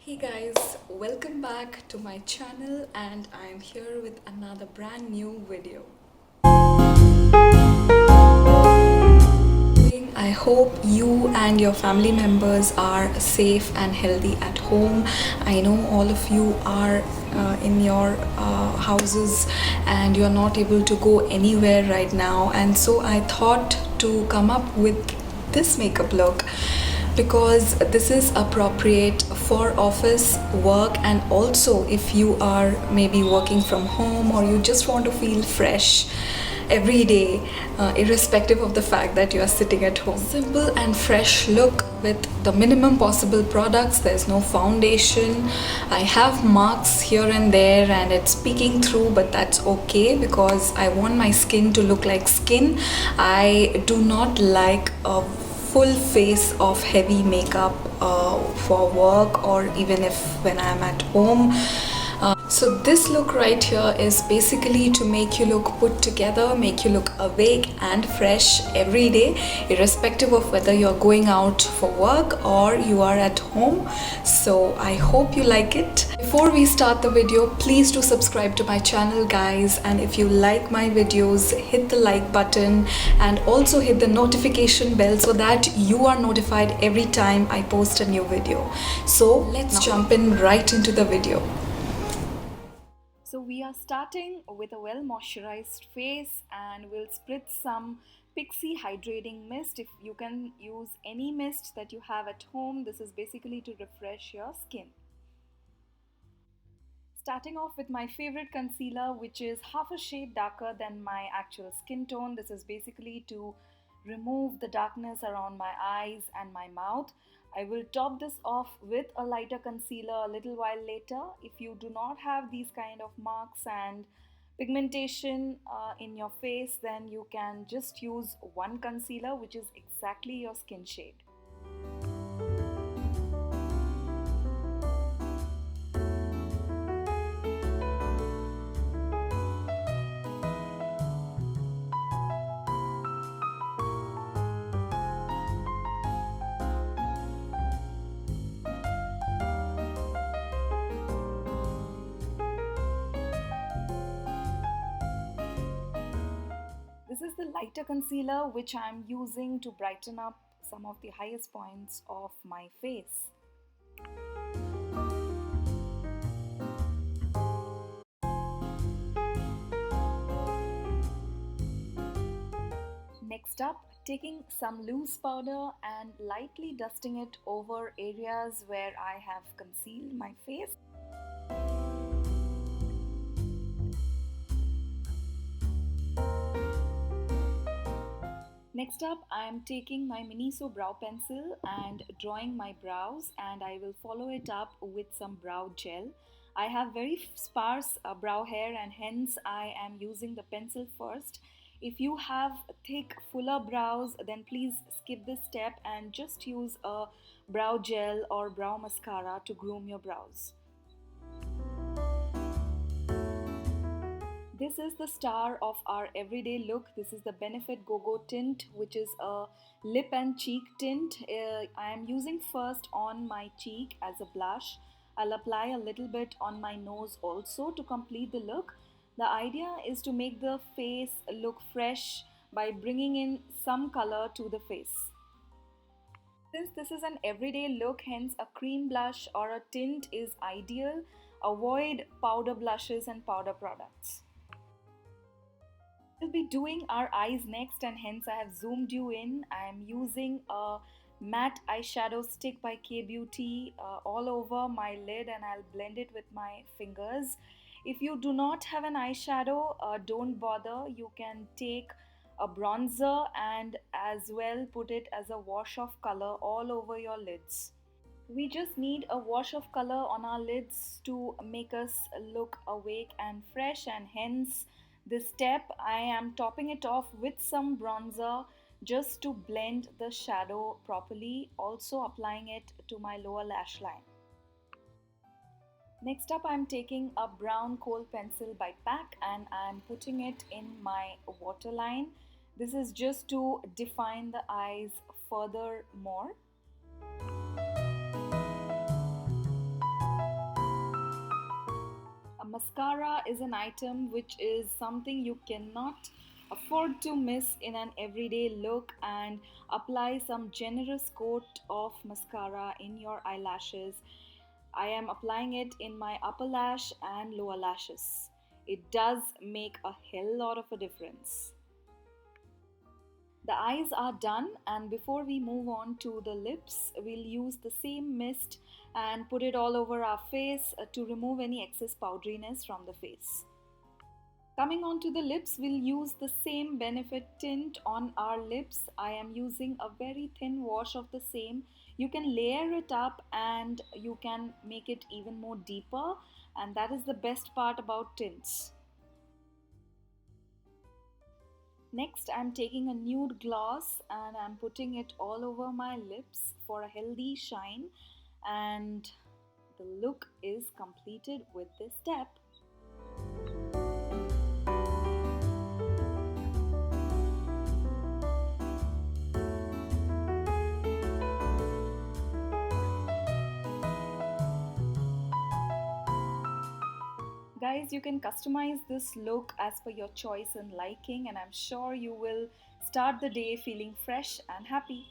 Hey guys, welcome back to my channel and I'm here with another brand new video. I hope you and your family members are safe and healthy at home. I know all of you are in your houses and you're not able to go anywhere right now, and so I thought to come up with this makeup look because this is appropriate for office work, and also if you are maybe working from home or you just want to feel fresh every day, irrespective of the fact that you are sitting at home. Simple and fresh look with the minimum possible products. There's no foundation. I have marks here and there and it's peeking through, but that's okay because I want my skin to look like skin. I do not like a full face of heavy makeup for work or even if when I'm at home. So this look right here is basically to make you look put together, make you look awake and fresh every day, irrespective of whether you're going out for work or you are at home. So I hope you like it. Before we start the video, please do subscribe to my channel guys, and if you like my videos, hit the like button and also hit the notification bell so that you are notified every time I post a new video. So let's jump in right into the video. So we are starting with a well moisturized face and we'll spritz some Pixie hydrating mist. If you can use any mist that you have at home, this is basically to refresh your skin. Starting off with my favorite concealer, which is half a shade darker than my actual skin tone. This is basically to remove the darkness around my eyes and my mouth. I will top this off with a lighter concealer a little while later. If you do not have these kind of marks and pigmentation in your face, then you can just use one concealer which is exactly your skin shade. This is the lighter concealer which I am using to brighten up some of the highest points of my face. Next up, taking some loose powder and lightly dusting it over areas where I have concealed my face. Next up, I am taking my Miniso brow pencil and drawing my brows, and I will follow it up with some brow gel. I have very sparse brow hair and hence I am using the pencil first. If you have thick, fuller brows, then please skip this step and just use a brow gel or brow mascara to groom your brows. This is the star of our everyday look. This is the Benefit Go-Go tint, which is a lip and cheek tint. I am using first on my cheek as a blush. I'll apply a little bit on my nose also to complete the look. The idea is to make the face look fresh by bringing in some color to the face. Since this is an everyday look, hence a cream blush or a tint is ideal. Avoid powder blushes and powder products. We'll be doing our eyes next, and hence I have zoomed you in. I am using a matte eyeshadow stick by K Beauty all over my lid, and I'll blend it with my fingers. If you do not have an eyeshadow, don't bother. You can take a bronzer and as well put it as a wash of color all over your lids. We just need a wash of color on our lids to make us look awake and fresh, and hence this step I am topping it off with some bronzer just to blend the shadow properly, also applying it to my lower lash line. Next up, I'm taking a brown kohl pencil by PAC and I'm putting it in my waterline. This is just to define the eyes further more. Mascara is an item which is something you cannot afford to miss in an everyday look, and apply some generous coat of mascara in your eyelashes. I am applying it in my upper lash and lower lashes. It does make a hell lot of a difference. The eyes are done, and before we move on to the lips, we'll use the same mist and put it all over our face to remove any excess powderiness from the face. Coming on to the lips, we'll use the same Benefit tint on our lips. I am using a very thin wash of the same. You can layer it up and you can make it even more deeper, and that is the best part about tints. Next, I'm taking a nude gloss and I'm putting it all over my lips for a healthy shine, and the look is completed with this step. Guys, you can customize this look as per your choice and liking, and I'm sure you will start the day feeling fresh and happy.